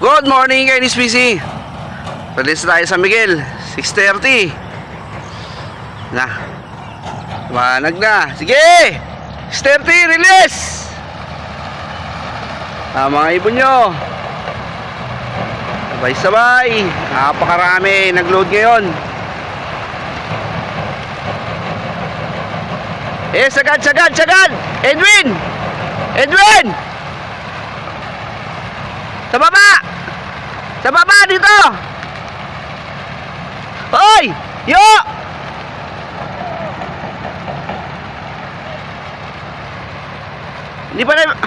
Good morning kayo, NSPC. Release tayo sa Miguel 6:30. Na Manag na. Sige 6:30, release. Mga ibon nyo, sabay-sabay. Napakarami nag-load ngayon. Sagad Edwin sa baba dito. Hoy, yo. Hindi pa na.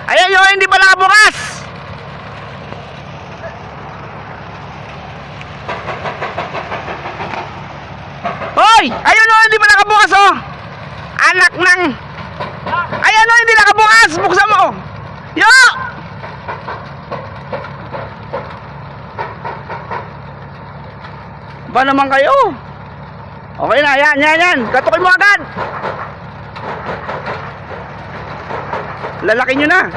Ayan yo, hindi pa nakabukas. Hoy, ayun o, hindi pa nakabukas oh. Anak ng. Ayan o, hindi nakabukas. Buksan mo. Yo. Ba naman kayo? Okay na, yan. Katukin mo agad. Lalaki nyo na.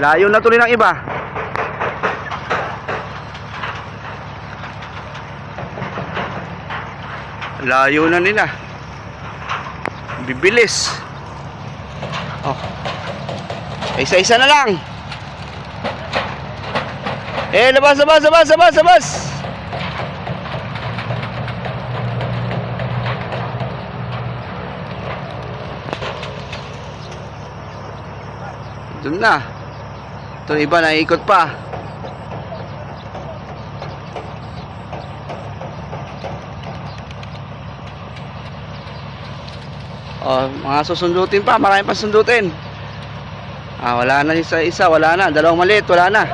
Layo na tuloy ng iba. Layo na nila. Bibilis. Isa-isa na lang. Labas. Doon na. Ito iba na ikot pa. Mga susundutin pa, marami pa sundutin. Wala na isa, wala na. Dalawang maliit, wala na.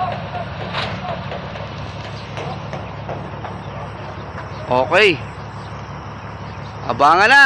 Okay. Abangan na.